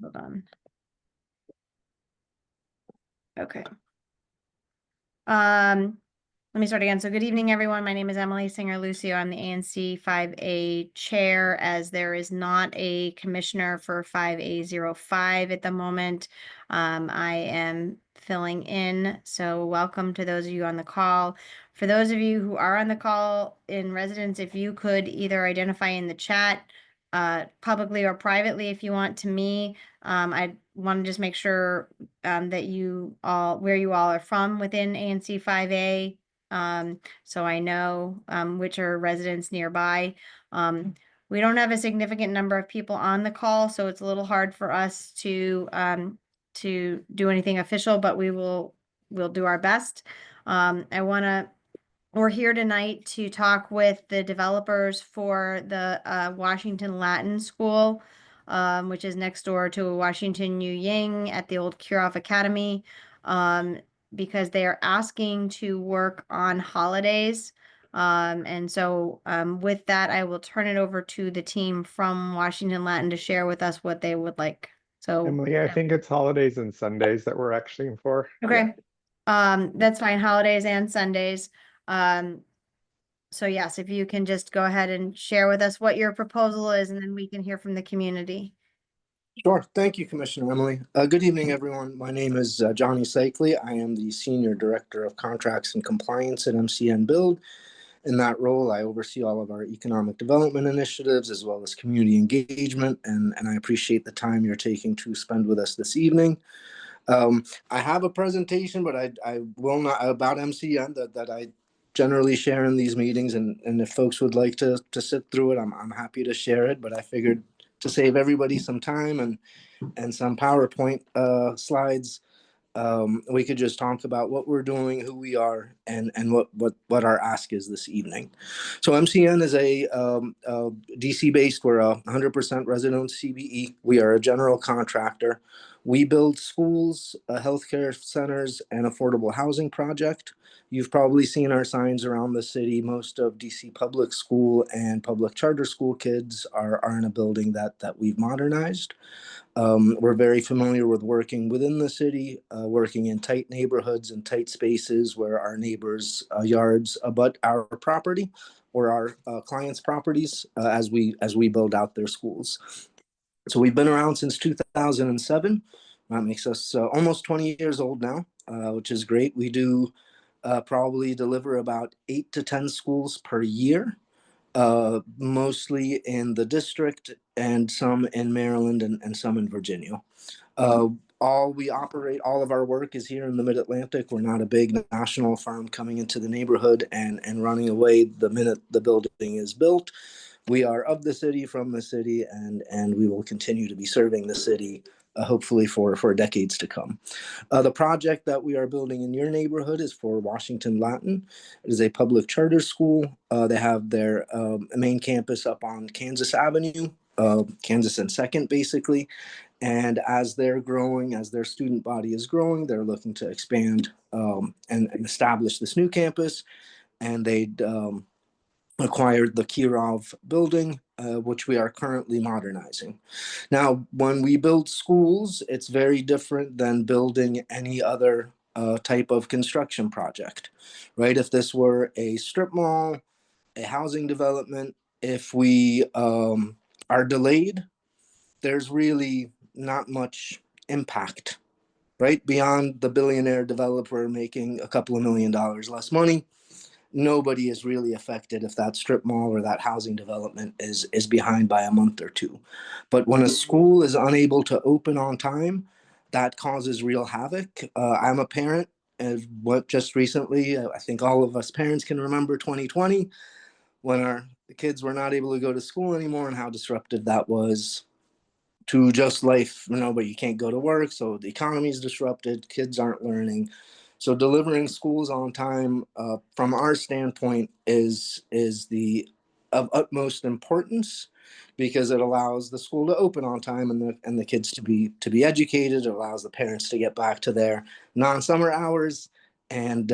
Hold on. Okay. Let me start again. So good evening, everyone. My name is Emily Singer-Lucio. I'm the ANC 5A chair, as there is not a commissioner for 5A05 at the moment. I am filling in, so welcome to those of you on the call. For those of you who are on the call in residence, if you could either identify in the chat, publicly or privately if you want, to me. I want to just make sure that you all, where you all are from within ANC 5A, so I know which are residents nearby. We don't have a significant number of people on the call, so it's a little hard for us to do anything official, but we'll do our best. We're here tonight to talk with the developers for the Washington Latin School, which is next door to Washington Yu Ying at the old Kuroff Academy, because they are asking to work on holidays. And so with that, I will turn it over to the team from Washington Latin to share with us what they would like. So, Emily, I think it's holidays and Sundays that we're actually for. okay. That's fine, holidays and Sundays. So yes, if you can just go ahead and share with us what your proposal is, and then we can hear from the community. Sure. Thank you, Commissioner Emily. Good evening, everyone. My name is Johnny Sakely. I am the Senior Director of Contracts and Compliance at MCN Build. In that role, I oversee all of our economic development initiatives as well as community engagement, and I appreciate the time you're taking to spend with us this evening. I have a presentation, but I will not, about MCN, that I generally share in these meetings, and if folks would like to sit through it, I'm happy to share it, but I figured to save everybody some time and some PowerPoint slides, we could just talk about what we're doing, who we are, and what our ask is this evening. So MCN is a DC based. We're a 100% resident CBE. We are a general contractor. We build schools, healthcare centers, and affordable housing project. You've probably seen our signs around the city. Most of DC public school and public charter school kids are in a building that we've modernized. We're very familiar with working within the city, working in tight neighborhoods and tight spaces where our neighbors' yards abut our property or our clients' properties as we build out their schools. So we've been around since 2007. That makes us almost 20 years old now, which is great. We do probably deliver about 8 to 10 schools per year. Mostly in the district and some in Maryland and some in Virginia. All of our work is here in the Mid-Atlantic. We're not a big national firm coming into the neighborhood and running away the minute the building is built. We are of the city, from the city, and we will continue to be serving the city, hopefully for decades to come. The project that we are building in your neighborhood is for Washington Latin. It is a public charter school. They have their main campus up on Kansas Avenue, Kansas and 2nd, basically. And as they're growing, as their student body is growing, they're looking to expand and establish this new campus. And they acquired the Kirov building, which we are currently modernizing. Now, when we build schools, it's very different than building any other type of construction project, right? If this were a strip mall, a housing development, if we are delayed, there's really not much impact, right? Beyond the billionaire developer making a couple of $1 million less money, nobody is really affected if that strip mall or that housing development is behind by a month or two. But when a school is unable to open on time, that causes real havoc. I'm a parent, and what just recently, I think all of us parents can remember 2020, when our kids were not able to go to school anymore, and how disruptive that was to just life. But you can't go to work, so the economy is disrupted, kids aren't learning. So delivering schools on time, from our standpoint, is the of utmost importance, because it allows the school to open on time and the kids to be educated. It allows the parents to get back to their non-summer hours and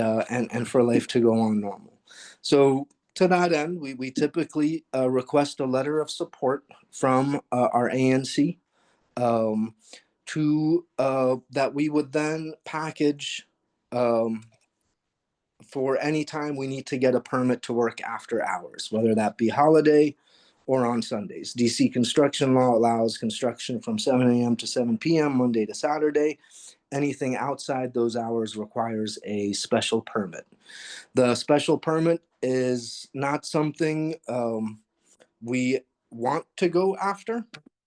for life to go on normal. So to that end, we typically request a letter of support from our ANC um, to that we would then package um, for any time we need to get a permit to work after hours, whether that be holiday or on Sundays. DC construction law allows construction from 7 a.m. to 7 p.m. Monday to Saturday. Anything outside those hours requires a special permit. The special permit is not something we want to go after.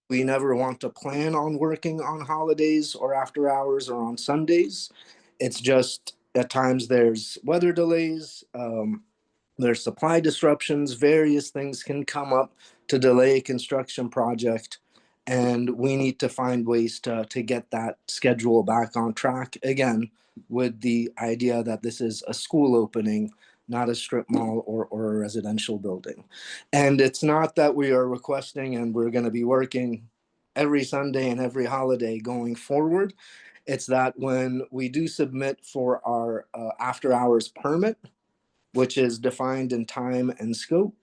We never want to plan on working on holidays or after hours or on Sundays. It's just at times there's weather delays, there's supply disruptions, various things can come up to delay a construction project. And we need to find ways to get that schedule back on track again, with the idea that this is a school opening, not a strip mall or a residential building. And it's not that we are requesting and we're going to be working every Sunday and every holiday going forward. It's that when we do submit for our after hours permit, which is defined in time and scope,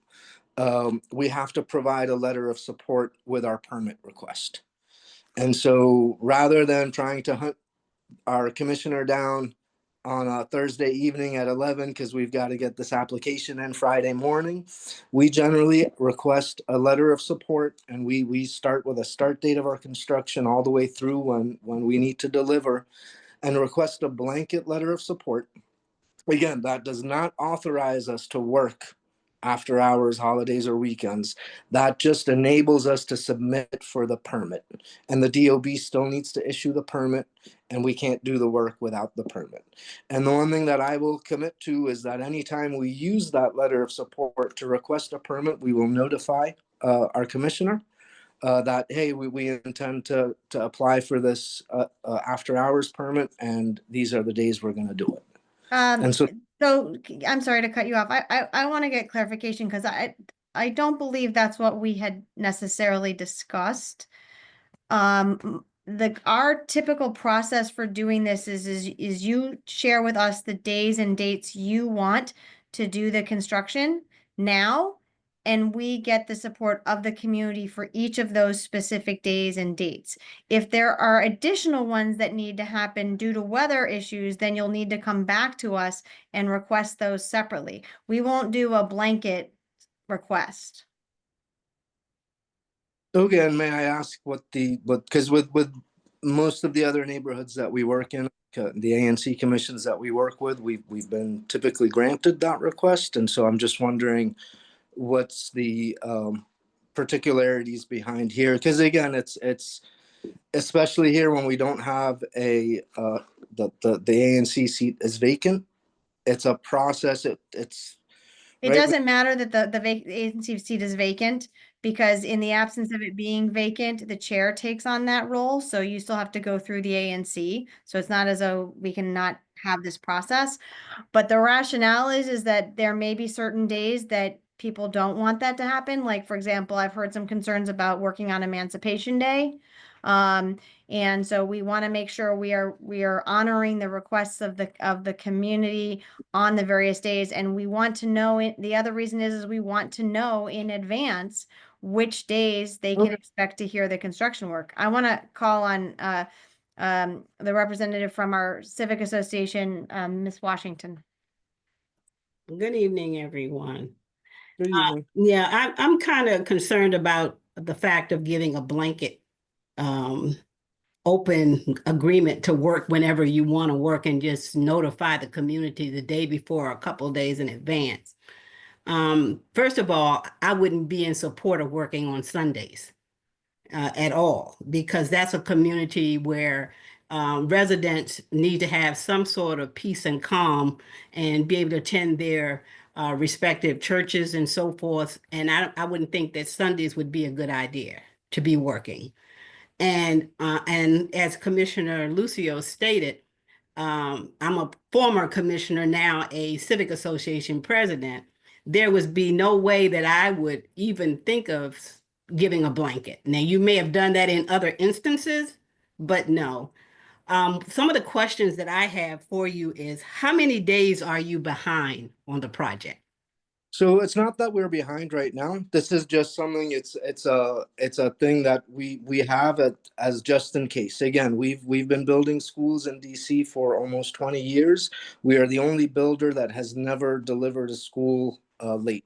we have to provide a letter of support with our permit request. And so rather than trying to hunt our commissioner down on a Thursday evening at 11 because we've got to get this application in Friday morning, we generally request a letter of support, and we start with a start date of our construction all the way through when we need to deliver, and request a blanket letter of support. Again, that does not authorize us to work after hours, holidays, or weekends. That just enables us to submit for the permit. And the DOB still needs to issue the permit, and we can't do the work without the permit. And the one thing that I will commit to is that anytime we use that letter of support to request a permit, we will notify our commissioner that, hey, we intend to apply for this after hours permit, and these are the days we're going to do it. And so I'm sorry to cut you off. I want to get clarification because I don't believe that's what we had necessarily discussed. Our typical process for doing this is you share with us the days and dates you want to do the construction now, and we get the support of the community for each of those specific days and dates. If there are additional ones that need to happen due to weather issues, then you'll need to come back to us and request those separately. We won't do a blanket request. okay, and may I ask because with most of the other neighborhoods that we work in, the ANC commissions that we work with, we've been typically granted that request, and so I'm just wondering what's the particularities behind here, because again, it's especially here when we don't have the ANC seat is vacant. It's a process. It It right. doesn't matter that the agency seat is vacant, because in the absence of it being vacant, the chair takes on that role. So you still have to go through the ANC. So it's not as though we can not have this process. But the rationale is that there may be certain days that people don't want that to happen. Like, for example, I've heard some concerns about working on Emancipation Day. And so we want to make sure we are honoring the requests of the community on the various days. And we want to know the other reason is we want to know in advance which days they can expect to hear the construction work. I want to call on the representative from our Civic Association, Ms. Washington. Good evening, everyone. Good evening. Yeah, I'm kind of concerned about the fact of giving a blanket open agreement to work whenever you want to work and just notify the community the day before, a couple of days in advance. First of all, I wouldn't be in support of working on Sundays at all, because that's a community where residents need to have some sort of peace and calm and be able to attend their respective churches and so forth. And I wouldn't think that Sundays would be a good idea to be working. And as Commissioner Lucio stated, I'm a former commissioner, now a Civic Association president. There would be no way that I would even think of giving a blanket. Now, you may have done that in other instances, but no. Some of the questions that I have for you is, how many days are you behind on the project? So it's not that we're behind right now. This is just something. It's a thing that we have as just in case. Again, we've been building schools in DC for almost 20 years. We are the only builder that has never delivered a school late.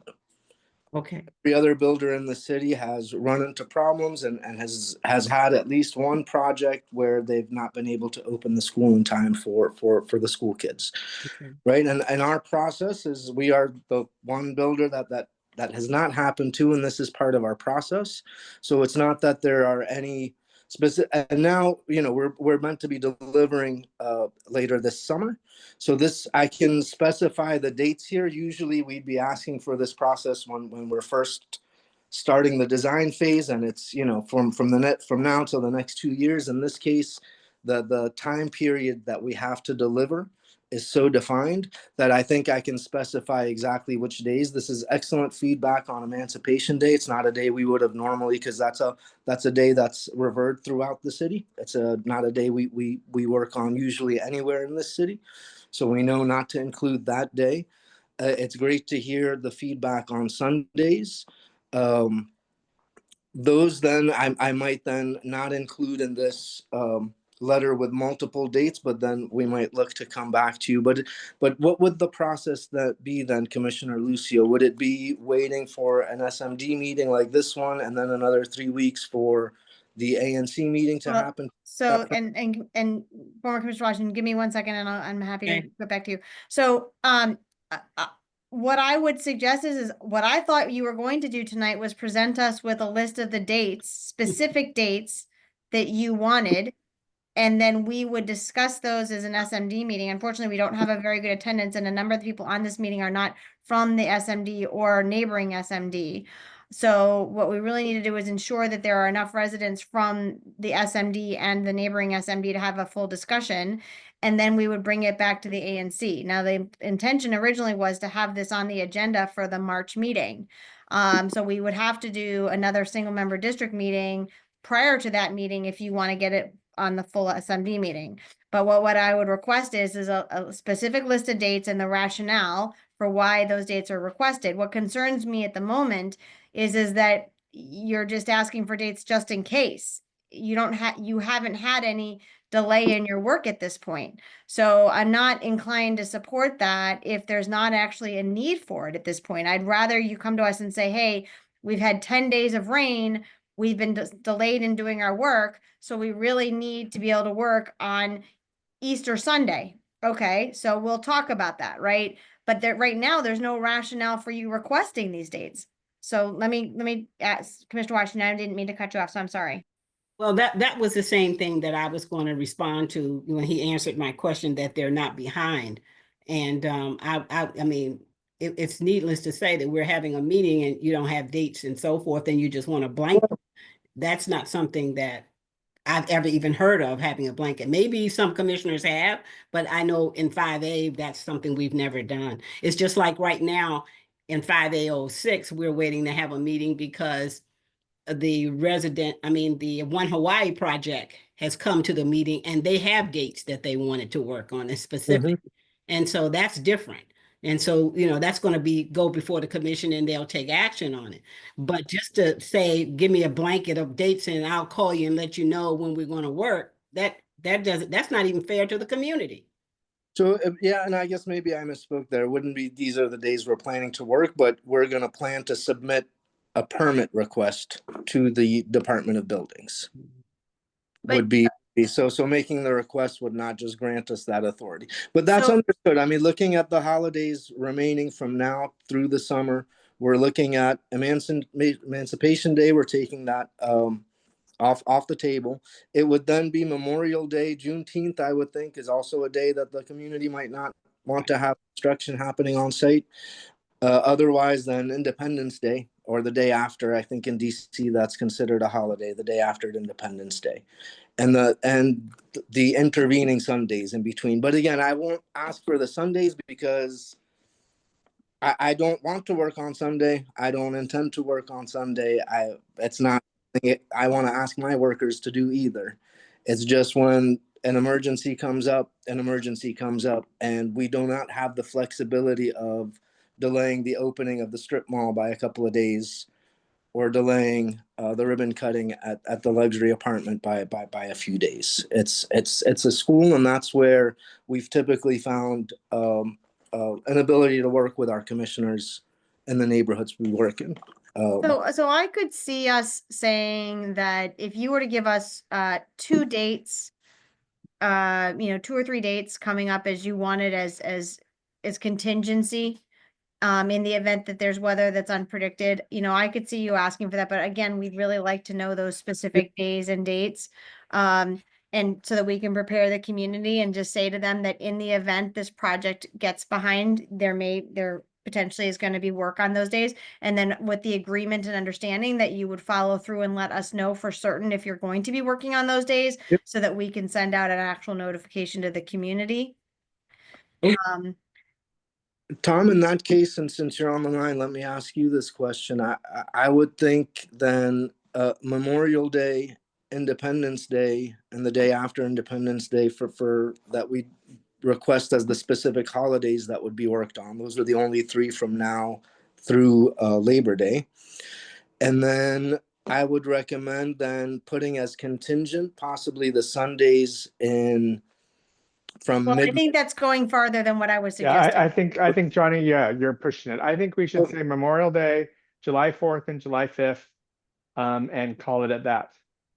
Okay. Every other builder in the city has run into problems and has had at least one project where they've not been able to open the school in time for the school kids. Okay. Right. And our process is we are the one builder that has not happened to, and this is part of our process. So it's not that there are any specific, and now, we're meant to be delivering later this summer. So this, I can specify the dates here. Usually we'd be asking for this process when we're first starting the design phase, and it's, from now till the next 2 years. In this case, the time period that we have to deliver is so defined that I think I can specify exactly which days. This is excellent feedback on Emancipation Day. It's not a day we would have normally, because that's a day that's revered throughout the city. It's not a day we work on usually anywhere in this city. So we know not to include that day. It's great to hear the feedback on Sundays. Those then I might then not include in this letter with multiple dates, but then we might look to come back to you. But what would the process that be then, Commissioner Lucio? Would it be waiting for an SMD meeting like this one, and then another 3 weeks for the ANC meeting to Well, happen? So, and former Commissioner Washington, give me 1 second and I'm happy to Okay. get back to you. So, what I would suggest is what I thought you were going to do tonight was present us with a list of the dates, specific dates that you wanted. And then we would discuss those as an SMD meeting. Unfortunately, we don't have a very good attendance, and a number of the people on this meeting are not from the SMD or neighboring SMD. So what we really need to do is ensure that there are enough residents from the SMD and the neighboring SMD to have a full discussion. And then we would bring it back to the ANC. Now, the intention originally was to have this on the agenda for the March meeting. So we would have to do another single member district meeting prior to that meeting if you want to get it on the full SMD meeting. But what I would request is a specific list of dates and the rationale for why those dates are requested. What concerns me at the moment is that you're just asking for dates just in case. You haven't had any delay in your work at this point. So I'm not inclined to support that if there's not actually a need for it at this point. I'd rather you come to us and say, hey, we've had 10 days of rain. We've been delayed in doing our work, so we really need to be able to work on Easter Sunday. Okay, so we'll talk about that, right? But right now, there's no rationale for you requesting these dates. So let me ask Commissioner Washington. I didn't mean to cut you off, so I'm sorry. Well, that was the same thing that I was going to respond to when he answered my question, that they're not behind. And I mean, it's needless to say that we're having a meeting and you don't have dates and so forth, and you just want a blanket. That's not something that I've ever even heard of, having a blanket. Maybe some commissioners have, but I know in 5A, that's something we've never done. It's just like right now in 5A06, we're waiting to have a meeting because the One Hawaii project has come to the meeting and they have dates that they wanted to work on, it's specific. And so that's different. And so, that's going to go before the commission and they'll take action on it. But just to say, give me a blanket of dates and I'll call you and let you know when we're going to work, that's not even fair to the community. So, yeah, and I guess maybe I misspoke there. It wouldn't be these are the days we're planning to work, but we're going to plan to submit a permit request to the Department of Buildings. Would be so making the request would not just grant us that authority, but that's understood. I mean, looking at the holidays remaining from now through the summer, we're looking at Emancipation Day. We're taking that off the table. It would then be Memorial Day. Juneteenth, I would think, is also a day that the community might not want to have construction happening on site. Otherwise, then Independence Day or the day after. I think in DC that's considered a holiday, the day after Independence Day, and the intervening Sundays in between. But again, I won't ask for the Sundays because I don't want to work on Sunday. I don't intend to work on Sunday. It's not I want to ask my workers to do either. It's just when an emergency comes up, and we do not have the flexibility of delaying the opening of the strip mall by a couple of days, or delaying the ribbon cutting at the luxury apartment by a few days. It's a school, and that's where we've typically found an ability to work with our commissioners in the neighborhoods we work in. So I could see us saying that if you were to give us two dates, you know, 2 or 3 dates coming up as you wanted as contingency, in the event that there's weather that's unpredicted, you know, I could see you asking for that, but again, we'd really like to know those specific days and dates. And so that we can prepare the community and just say to them that in the event this project gets behind, there potentially is going to be work on those days. And then with the agreement and understanding that you would follow through and let us know for certain if you're going to be working on those days, Yep. so that we can send out an actual notification to the community. Okay. Um, Tom, in that case, and since you're on the line, let me ask you this question. I would think then Memorial Day, Independence Day, and the day after Independence Day for that we request as the specific holidays that would be worked on. Those are the only 3 from now through Labor Day. And then I would recommend then putting as contingent possibly the Sundays in from Well, I mid. think that's going farther than what I was Yeah, suggesting. I think Johnny, yeah, you're pushing it. I think we should say Memorial Day, July 4th and July 5th, and call it at that.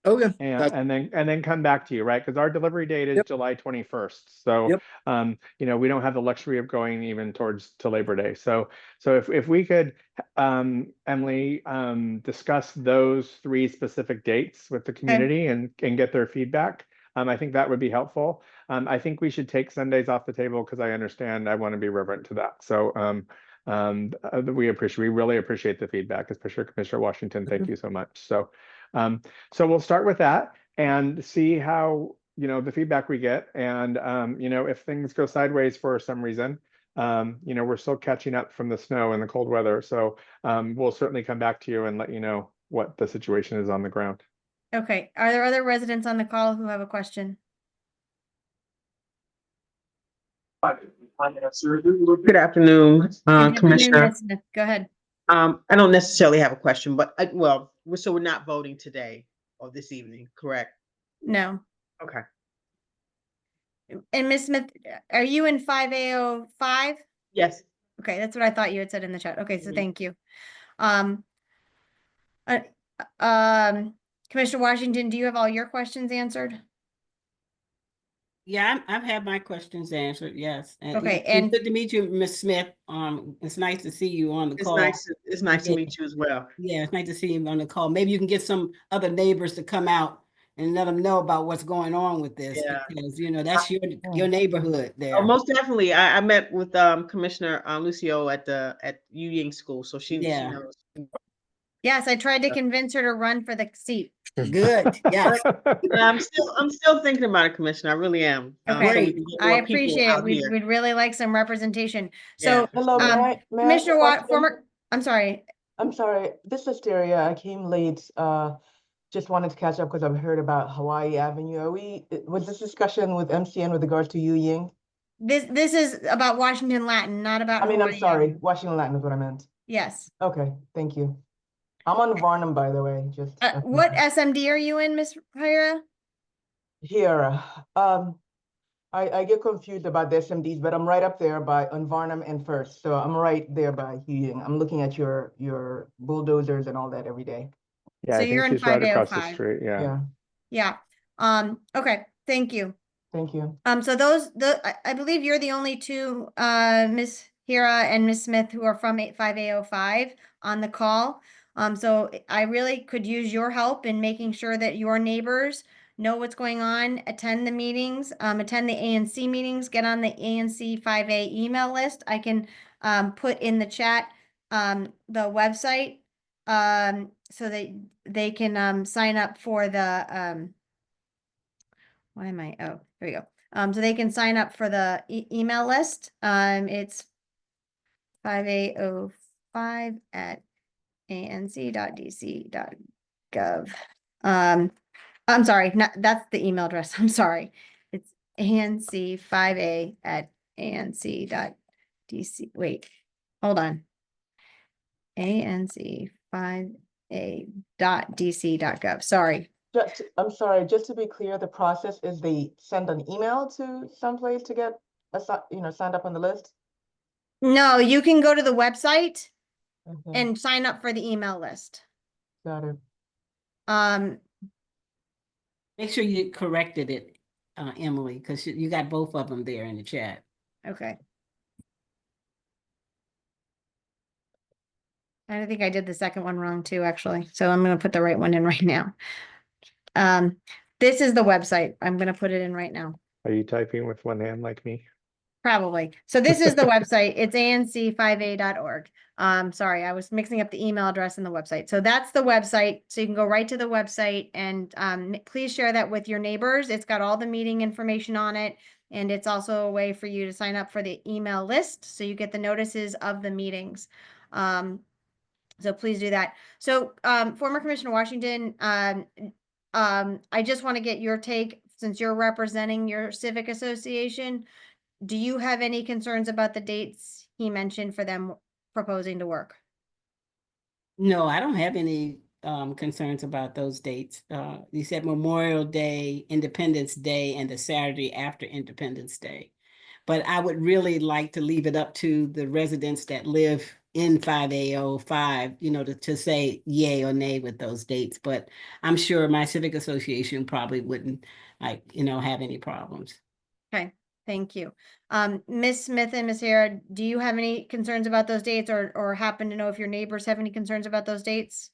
Okay. And then come back to you, right? Because our delivery date is Yep. July 21st. So, Yep. you know, we don't have the luxury of going even towards to Labor Day. So if we could, Emily, discuss those 3 specific dates with the community and get their feedback, I think that would be helpful. I think we should take Sundays off the table because I understand I want to be reverent to that. So, we really appreciate the feedback, especially Commissioner Washington. Thank you so much. So we'll start with that and see how, you know, the feedback we get. And, you know, if things go sideways for some reason, you know, we're still catching up from the snow and the cold weather. So we'll certainly come back to you and let you know what the situation is on the ground. Okay, are there other residents on the call who have a question? Good afternoon, Good afternoon, Commissioner. Ms. Smith. Go ahead. I don't necessarily have a question, but so we're not voting today or this evening, correct? No. Okay. And Ms. Smith, are you in 5A05? Yes. Okay, that's what I thought you had said in the chat. Okay, so Mhm. thank you. Commissioner Washington, do you have all your questions answered? Yeah, I've had my questions answered, yes. Okay, It's and- good to meet you, Ms. Smith. It's nice to see you on the It's call. nice to meet you as well. Yeah, it's nice to see you on the call. Maybe you can get some other neighbors to come out and let them know about what's going on with this. Yeah. Because, you know, that's your neighborhood there. Oh, most definitely. I met with Commissioner Lucio at Yu Ying School, so she knows. Yes, I tried to convince her to run for the seat. Good, yes. I'm still thinking about it, Commissioner. I really am. Okay, we can get I more people appreciate it. out here. We'd really like some representation. Yeah. So, Hello, may I Commissioner ask a question? I'm sorry. I'm sorry, this is Asteria. I came late. Just wanted to catch up because I've heard about Hawaii Avenue. Was this discussion with MCN with regards to Yu Ying? This is about Washington Latin, not about I mean, I'm Hawaii sorry, Avenue. Washington Latin is what I meant. Yes. Okay, thank you. I'm on Varnum, by the way, just. What SMD are you in, Ms. Hira? Here, I get confused about the SMDs, but I'm right up there on Varnum and First. So I'm right there by Yu Ying. I'm looking at your bulldozers and all that every day. Yeah, So I think you're in she's right across the 5A05. street. Yeah. Yeah, Yeah. Okay, thank you. thank you. So I believe you're the only 2, Ms. Hira and Ms. Smith, who are from 5A05 on the call. So I really could use your help in making sure that your neighbors know what's going on, attend the meetings, attend the ANC meetings, get on the ANC 5A email list. I can put in the chat the website so that they can sign up for the why am I? Oh, here we go. So they can sign up for the email list. It's 5A05 at anc.dc.gov. I'm sorry, that's the email address. I'm sorry. It's anc5a at anc.dc. Wait, hold on. ANC5A.dc.gov, sorry. I'm sorry, just to be clear, the process is they send an email to someplace to get, signed up on the list? No, you can go to the website Okay, and sign up for the email list. got it. Make sure you corrected it, Emily, because you got both of them there in the chat. Okay. I think I did the second one wrong too, actually. So I'm gonna put the right one in right now. This is the website. I'm gonna put it in right now. Are you typing with one hand like me? Probably. So this is the website. It's anc5a.org. Sorry, I was mixing up the email address and the website. So that's the website. So you can go right to the website and please share that with your neighbors. It's got all the meeting information on it. And it's also a way for you to sign up for the email list so you get the notices of the meetings. So please do that. So former Commissioner Washington, I just want to get your take since you're representing your civic association. Do you have any concerns about the dates he mentioned for them proposing to work? No, I don't have any concerns about those dates. You said Memorial Day, Independence Day, and the Saturday after Independence Day. But I would really like to leave it up to the residents that live in 5A05, to say yay or nay with those dates. But I'm sure my civic association probably wouldn't have any problems. Okay, thank you. Ms. Smith and Ms. Hara, do you have any concerns about those dates or happen to know if your neighbors have any concerns about those dates?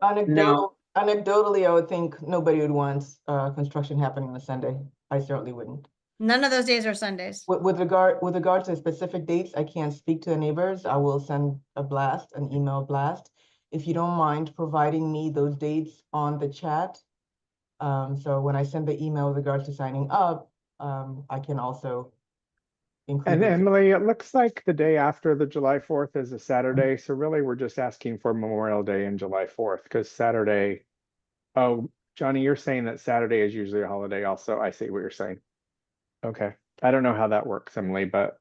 Anecdotally, I would think nobody would want construction happening on a Sunday. I certainly wouldn't. None of those days are Sundays. With regard to specific dates, I can't speak to the neighbors. I will send an email blast. If you don't mind providing me those dates on the chat. So when I send the email with regards to signing up, I can also include And those. Emily, it looks like the day after the July 4th is a Saturday. So really, we're just asking for Memorial Day and July 4th because Saturday. Oh, Johnny, you're saying that Saturday is usually a holiday also. I see what you're saying. Okay. I don't know how that works, Emily, but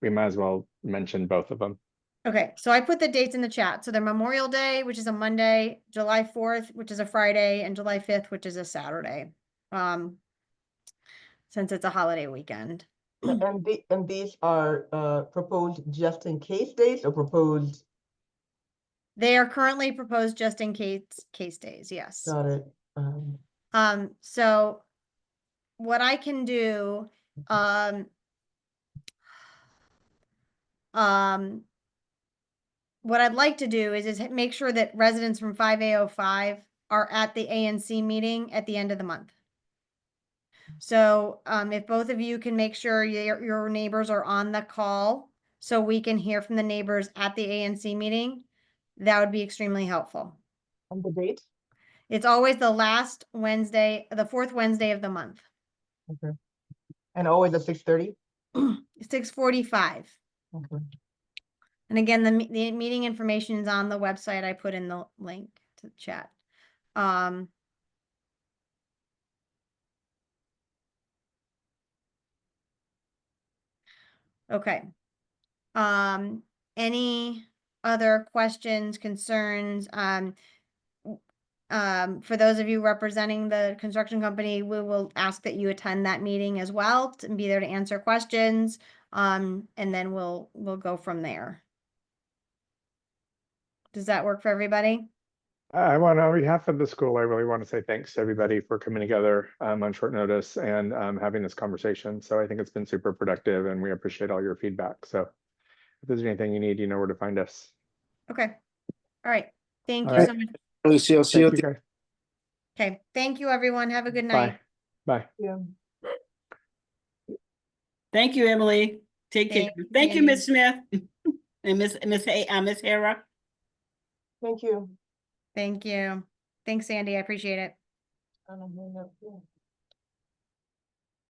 we might as well mention both of them. Okay, so I put the dates in the chat. So they're Memorial Day, which is a Monday, July 4th, which is a Friday, and July 5th, which is a Saturday. Since it's a holiday weekend. And these are proposed just in case dates or proposed? They are currently proposed just in case days, yes. Got it. So what I can do, what I'd like to do is make sure that residents from 5A05 are at the ANC meeting at the end of the month. So if both of you can make sure your neighbors are on the call so we can hear from the neighbors at the ANC meeting, that would be extremely helpful. And the date? It's always the last Wednesday, the fourth Wednesday of the month. Okay. And always at 6:30? 6:45. Okay. And again, the meeting information is on the website. I put in the link to the chat. Okay. Any other questions, concerns? For those of you representing the construction company, we will ask that you attend that meeting as well and be there to answer questions. And then we'll go from there. Does that work for everybody? I want, on behalf of the school, I really want to say thanks to everybody for coming together on short notice and having this conversation. So I think it's been super productive and we appreciate all your feedback. So if there's anything you need, you know where to find us. Okay. All right. Thank All you right. so much. Lucy, I'll see you Thank at you the guys. Okay. Thank you, everyone. Have a good night. Bye. Bye. Yeah. Thank you, Emily. Take care. Thank Thank you, you. Ms. Smith and Miss Hara. Thank you. Thank you. Thanks, Sandy. I appreciate it. I don't know.